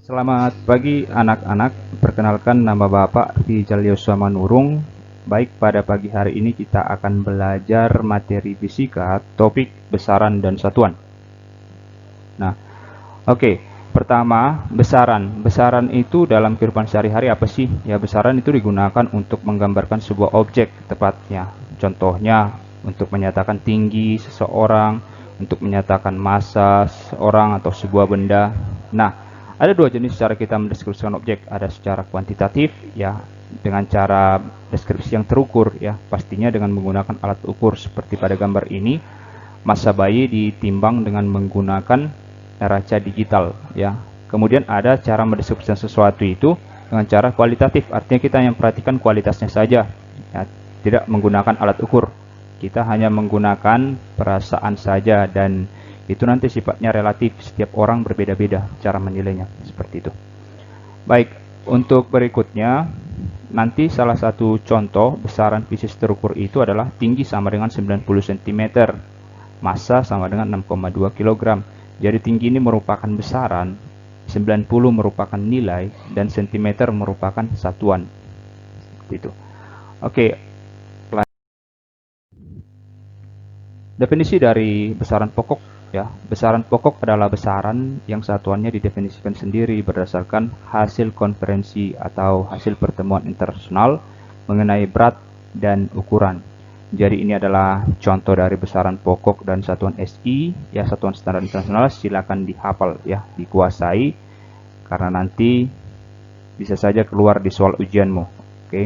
Selamat pagi anak-anak, perkenalkan nama Bapak Rizal Yosua Manurung. Baik, pada pagi hari ini kita akan belajar materi fisika, topik besaran dan satuan. Nah, oke. Pertama, besaran. Besaran itu dalam kehidupan sehari-hari apa sih? Ya, besaran itu digunakan untuk menggambarkan sebuah objek tepatnya. Contohnya, untuk menyatakan tinggi seseorang, untuk menyatakan massa seseorang atau sebuah benda. Nah, ada dua jenis cara kita mendeskripsikan objek. Ada secara kuantitatif, ya, dengan cara deskripsi yang terukur, ya, pastinya dengan menggunakan alat ukur seperti pada gambar ini. Massa bayi ditimbang dengan menggunakan neraca digital, ya. Kemudian ada cara mendeskripsikan sesuatu itu dengan cara kualitatif, artinya kita yang perhatikan kualitasnya saja, ya, tidak menggunakan alat ukur. Kita hanya menggunakan perasaan saja, dan itu nanti sifatnya relatif, setiap orang berbeda-beda cara menilainya, seperti itu. Baik, untuk berikutnya nanti salah satu contoh besaran fisik terukur itu adalah tinggi sama dengan 90 cm, massa sama dengan 6,2 kg. Jadi tinggi ini merupakan besaran, 90 merupakan nilai, dan cm merupakan satuan. Seperti itu. Oke. Definisi dari besaran pokok, ya. Besaran pokok adalah besaran yang satuannya didefinisikan sendiri berdasarkan hasil konferensi atau hasil pertemuan internasional mengenai berat dan ukuran. Jadi ini adalah contoh dari besaran pokok dan satuan SI, ya, satuan standar internasional. Silakan dihafal, ya, dikuasai, karena nanti bisa saja keluar di soal ujianmu. Oke.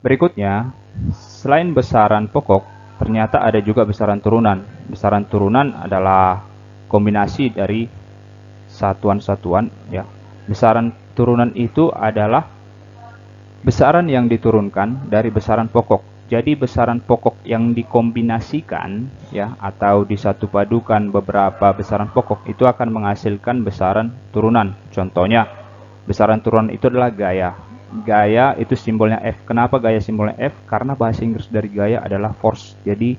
Berikutnya, selain besaran pokok, ternyata ada juga besaran turunan. Besaran turunan adalah kombinasi dari satuan-satuan, ya. Besaran turunan itu adalah besaran yang diturunkan dari besaran pokok. Jadi besaran pokok yang dikombinasikan, ya, atau disatu padukan beberapa besaran pokok itu akan menghasilkan besaran turunan. Contohnya, besaran turunan itu adalah gaya. Gaya itu simbolnya F. Kenapa gaya simbolnya F? Karena bahasa Inggris dari gaya adalah force. Jadi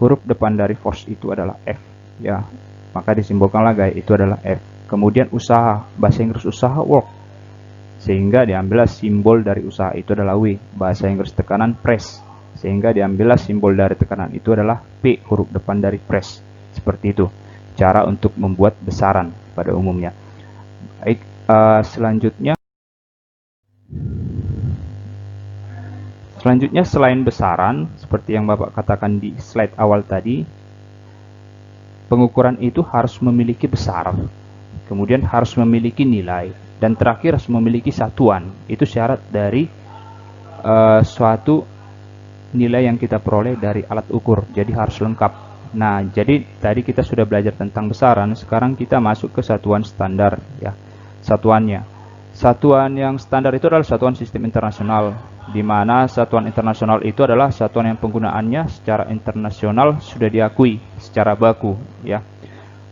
huruf depan dari force itu adalah F, ya. Maka disimbolkanlah gaya itu adalah F. Kemudian usaha, bahasa Inggris usaha work, sehingga diambillah simbol dari usaha itu adalah W. Bahasa Inggris tekanan press, sehingga diambillah simbol dari tekanan itu adalah P, huruf depan dari press. Seperti itu cara untuk membuat besaran pada umumnya. Baik, selanjutnya selain besaran seperti yang Bapak katakan di slide awal tadi, pengukuran itu harus memiliki besar, kemudian harus memiliki nilai, dan terakhir harus memiliki satuan. Itu syarat dari suatu nilai yang kita peroleh dari alat ukur. Jadi harus lengkap. Nah, jadi tadi kita sudah belajar tentang besaran, sekarang kita masuk ke satuan standar, ya. Satuannya. Satuan yang standar itu adalah satuan sistem internasional, di mana satuan internasional itu adalah satuan yang penggunaannya secara internasional sudah diakui secara baku, ya.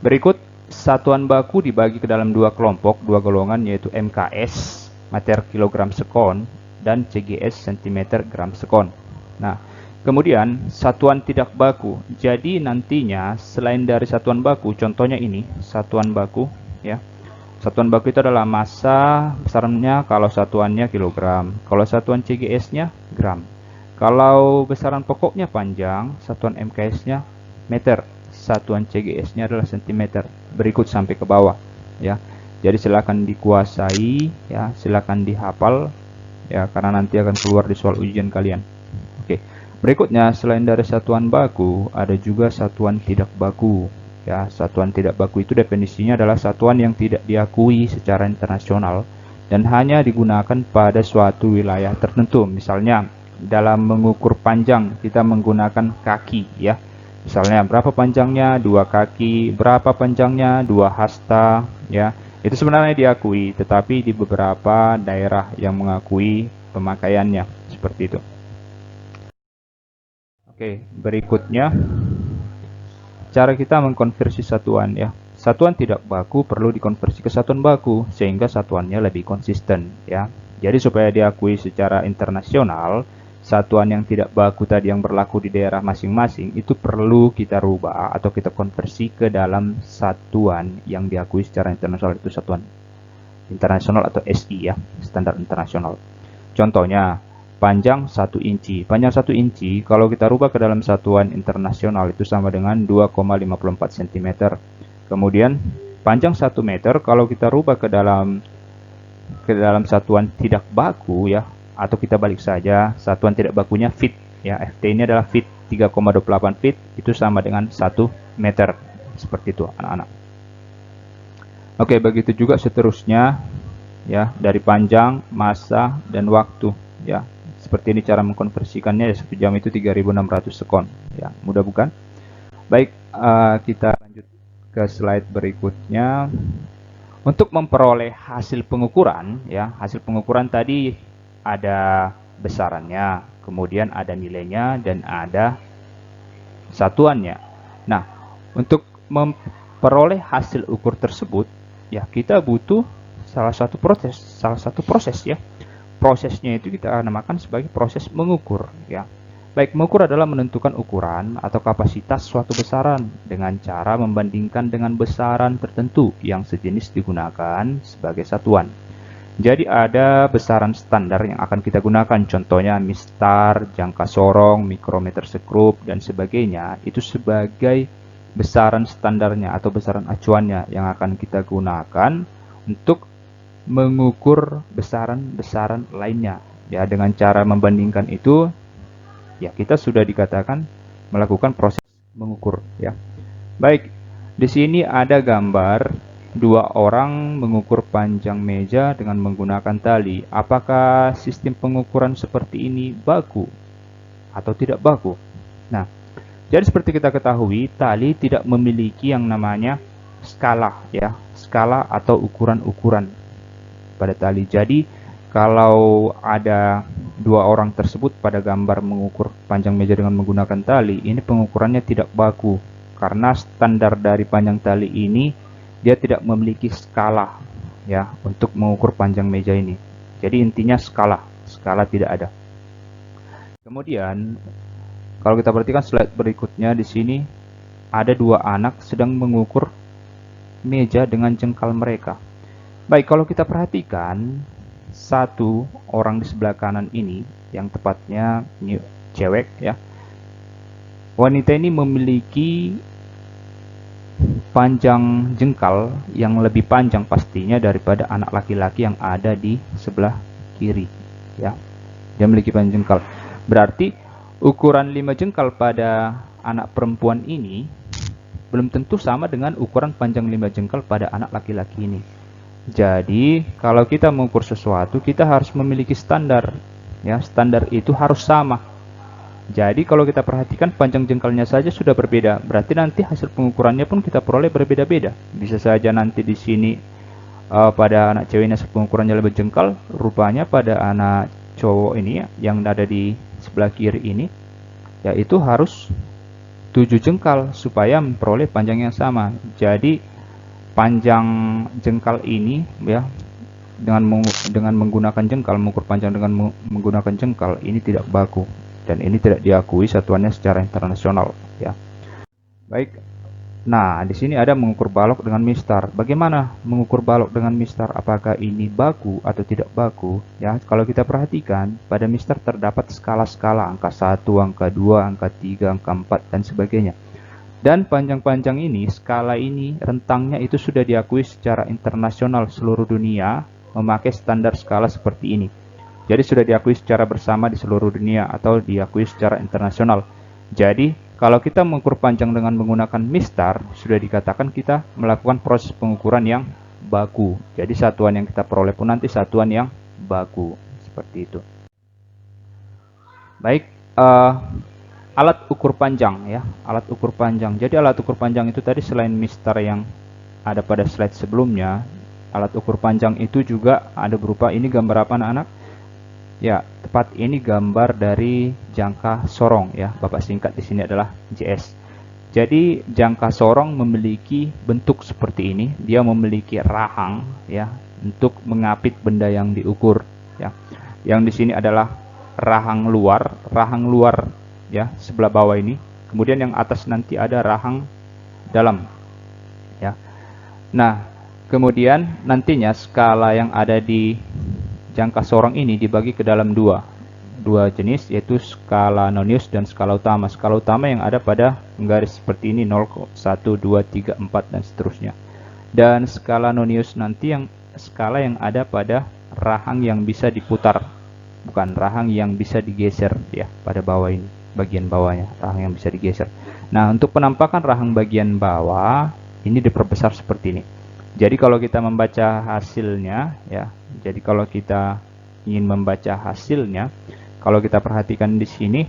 Berikut satuan baku dibagi ke dalam dua kelompok, dua golongan, yaitu MKS, meter kilogram sekon, dan CGS, cm gram sekon. Nah, kemudian satuan tidak baku. Jadi nantinya selain dari satuan baku, contohnya ini satuan baku, ya. Satuan baku itu adalah massa, besarnya kalau satuannya kilogram, kalau satuan CGS-nya gram. Kalau besaran pokoknya panjang, satuan MKS-nya meter, satuan CGS-nya adalah cm. Berikut sampai ke bawah, ya. Jadi silakan dikuasai, ya, silakan dihafal, ya, karena nanti akan keluar di soal ujian kalian. Oke. Berikutnya, selain dari satuan baku, ada juga satuan tidak baku. Ya, satuan tidak baku itu definisinya adalah satuan yang tidak diakui secara internasional dan hanya digunakan pada suatu wilayah tertentu. Misalnya, dalam mengukur panjang kita menggunakan kaki, ya. Misalnya berapa panjangnya 2 kaki, berapa panjangnya 2 hasta, ya. Itu sebenarnya diakui, tetapi di beberapa daerah yang mengakui pemakaiannya seperti itu. Oke, berikutnya cara kita mengkonversi satuan, ya. Satuan tidak baku perlu dikonversi ke satuan baku sehingga satuannya lebih konsisten, ya. Jadi supaya diakui secara internasional, satuan yang tidak baku tadi yang berlaku di daerah masing-masing itu perlu kita rubah atau kita konversi ke dalam satuan yang diakui secara internasional, itu satuan internasional atau SI ya, standar internasional. Contohnya panjang 1 inci. Panjang 1 inci kalau kita rubah ke dalam satuan internasional itu sama dengan 2,54 cm. Kemudian panjang 1 meter kalau kita rubah ke dalam satuan tidak baku ya, atau kita balik saja, satuan tidak bakunya feet ya. FT ini adalah feet, 3,28 feet itu sama dengan 1 meter. Seperti itu anak-anak. Oke, begitu juga seterusnya ya, dari panjang, massa, dan waktu ya. Seperti ini cara mengkonversikannya ya, 1 jam itu 3600 sekon ya. Mudah bukan? Baik, kita lanjut ke slide berikutnya. Untuk memperoleh hasil pengukuran ya, hasil pengukuran tadi ada besarannya, kemudian ada nilainya, dan ada satuannya. Nah, untuk memperoleh hasil ukur tersebut ya, kita butuh salah satu proses ya. Prosesnya itu kita namakan sebagai proses mengukur ya. Baik, mengukur adalah menentukan ukuran atau kapasitas suatu besaran dengan cara membandingkan dengan besaran tertentu yang sejenis digunakan sebagai satuan. Jadi ada besaran standar yang akan kita gunakan, contohnya mistar, jangka sorong, mikrometer sekrup, dan sebagainya. Itu sebagai besaran standarnya atau besaran acuannya yang akan kita gunakan untuk mengukur besaran-besaran lainnya. Ya, dengan cara membandingkan itu, ya kita sudah dikatakan melakukan proses mengukur. Ya, baik. Di sini ada gambar 2 orang mengukur panjang meja dengan menggunakan tali. Apakah sistem pengukuran seperti ini baku atau tidak baku? Nah, jadi seperti kita ketahui, tali tidak memiliki yang namanya skala, ya, skala atau ukuran-ukuran pada tali. Jadi kalau ada 2 orang tersebut pada gambar mengukur panjang meja dengan menggunakan tali, ini pengukurannya tidak baku karena standar dari panjang tali ini dia tidak memiliki skala ya untuk mengukur panjang meja ini. Jadi intinya skala tidak ada. Kemudian kalau kita perhatikan slide berikutnya, di sini ada 2 anak sedang mengukur meja dengan jengkal mereka. Baik, kalau kita perhatikan, 1 orang di sebelah kanan ini, yang tepatnya ini cewek ya, wanita ini memiliki panjang jengkal yang lebih panjang pastinya daripada anak laki-laki yang ada di sebelah kiri ya. Dia memiliki panjang jengkal, berarti ukuran 5 jengkal pada anak perempuan ini belum tentu sama dengan ukuran panjang 5 jengkal pada anak laki-laki ini. Jadi kalau kita mengukur sesuatu, kita harus memiliki standar ya, standar itu harus sama. Jadi kalau kita perhatikan panjang jengkalnya saja sudah berbeda, berarti nanti hasil pengukurannya pun kita peroleh berbeda-beda. Bisa saja nanti di sini pada anak ceweknya pengukurannya lebih jengkal, rupanya pada anak cowok ini yang ada di sebelah kiri ini yaitu harus 7 jengkal supaya memperoleh panjang yang sama. Jadi panjang jengkal ini ya, dengan menggunakan jengkal, mengukur panjang dengan menggunakan jengkal ini tidak baku dan ini tidak diakui satuannya secara internasional ya. Baik. Nah, di sini ada mengukur balok dengan mistar. Bagaimana mengukur balok dengan mistar? Apakah ini baku atau tidak baku? Ya, kalau kita perhatikan, pada mistar terdapat skala-skala, angka 1, angka 2, angka 3, angka 4 dan sebagainya. Dan panjang-panjang ini, skala ini, rentangnya itu sudah diakui secara internasional, seluruh dunia memakai standar skala seperti ini. Jadi sudah diakui secara bersama di seluruh dunia atau diakui secara internasional. Jadi kalau kita mengukur panjang dengan menggunakan mistar, sudah dikatakan kita melakukan proses pengukuran yang baku. Jadi satuan yang kita peroleh pun nanti satuan yang baku. Seperti itu. Baik, alat ukur panjang ya, alat ukur panjang. Jadi alat ukur panjang itu tadi selain mistar yang ada pada slide sebelumnya, alat ukur panjang itu juga ada berupa, ini gambar apa anak-anak? Ya, tepat ini gambar dari jangka sorong ya. Bapak singkat di sini adalah JS. Jadi jangka sorong memiliki bentuk seperti ini. Dia memiliki rahang ya untuk mengapit benda yang diukur ya. Yang di sini adalah rahang luar ya, sebelah bawah ini. Kemudian yang atas nanti ada rahang dalam ya. Nah, kemudian nantinya skala yang ada di jangka sorong ini dibagi ke dalam dua jenis, yaitu skala nonius dan skala utama. Skala utama yang ada pada garis seperti ini 0, 1, 2, 3, 4 dan seterusnya. Dan skala nonius nanti yang skala yang ada pada rahang yang bisa diputar, bukan rahang yang bisa digeser ya, pada bawah ini, bagian bawahnya rahang yang bisa digeser. Nah, untuk penampakan rahang bagian bawah ini diperbesar seperti ini. Jadi kalau kita membaca hasilnya ya, jadi kalau kita ingin membaca hasilnya, kalau kita perhatikan di sini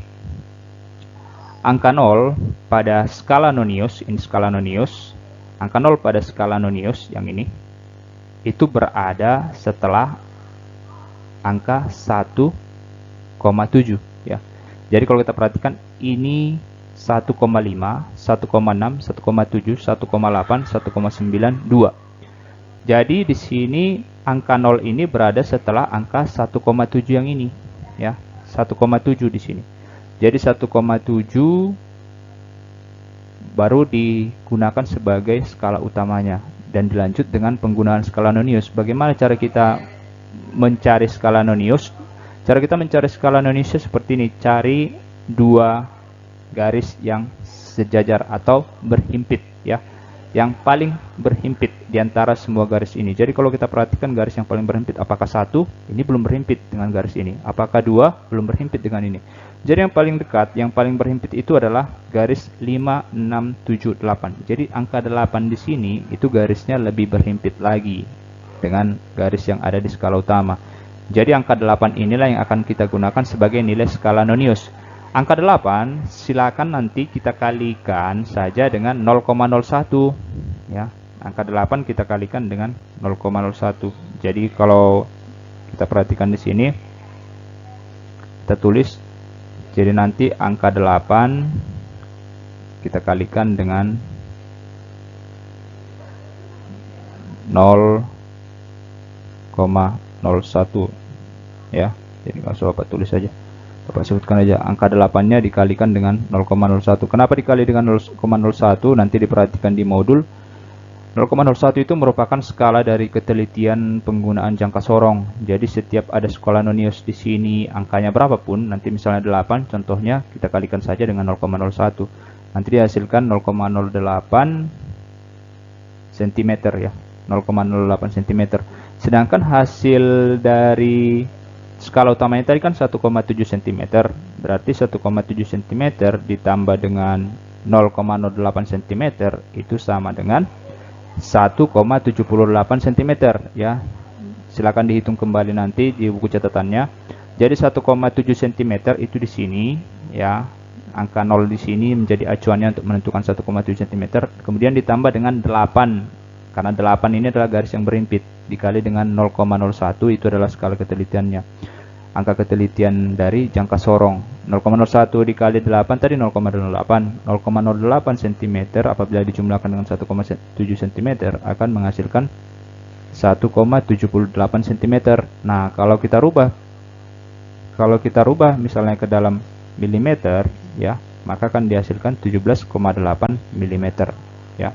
angka 0 pada skala nonius, ini skala nonius, angka 0 pada skala nonius yang ini itu berada setelah angka 1,7 ya. Jadi kalau kita perhatikan ini 1,5, 1,6, 1,7, 1,8, 1,9, 2. Jadi di sini angka 0 ini berada setelah angka 1,7 yang ini ya, 1,7 di sini. Jadi 1,7 baru digunakan sebagai skala utamanya dan dilanjut dengan penggunaan skala nonius. Bagaimana cara kita mencari skala nonius? Cara kita mencari skala noniusnya seperti ini, cari dua garis yang sejajar atau berhimpit ya, yang paling berhimpit di antara semua garis ini. Jadi kalau kita perhatikan garis yang paling berhimpit, apakah 1? Ini belum berhimpit dengan garis ini. Apakah 2? Belum berhimpit dengan ini. Jadi yang paling dekat, yang paling berhimpit itu adalah garis 5, 6, 7, 8. Jadi angka 8 di sini itu garisnya lebih berhimpit lagi dengan garis yang ada di skala utama. Jadi angka 8 inilah yang akan kita gunakan sebagai nilai skala nonius. Angka 8 silakan nanti kita kalikan saja dengan 0,01 ya. Angka 8 kita kalikan dengan 0,01. Jadi kalau kita perhatikan di sini, kita tulis, jadi nanti angka 8 kita kalikan dengan 0,01 ya. Jadi langsung Bapak tulis saja, Bapak sebutkan aja angka 8-nya dikalikan dengan 0,01. Kenapa dikali dengan 0,01? Nanti diperhatikan di modul. 0,01 itu merupakan skala dari ketelitian penggunaan jangka sorong. Jadi setiap ada skala nonius di sini angkanya berapapun, nanti misalnya 8 contohnya, kita kalikan saja dengan 0,01. Nanti dihasilkan 0,08 cm ya, 0,08 cm. Sedangkan hasil dari skala utamanya tadi kan 1,7 cm, berarti 1,7 cm ditambah dengan 0,08 cm itu sama dengan 1,78 cm ya. Silakan dihitung kembali nanti di buku catatannya. Jadi 1,7 cm itu di sini ya. Angka 0 di sini menjadi acuannya untuk menentukan 1,7 cm. Kemudian ditambah dengan 8. Karena 8 ini adalah garis yang berhimpit, dikali dengan 0,01 itu adalah skala ketelitiannya. Angka ketelitian dari jangka sorong. 0,01 dikali 8 tadi 0,08. 0,08 cm apabila dijumlahkan dengan 1,7 cm akan menghasilkan 1,78 cm. Nah, kalau kita rubah misalnya ke dalam milimeter ya, maka akan dihasilkan 17,8 mm ya.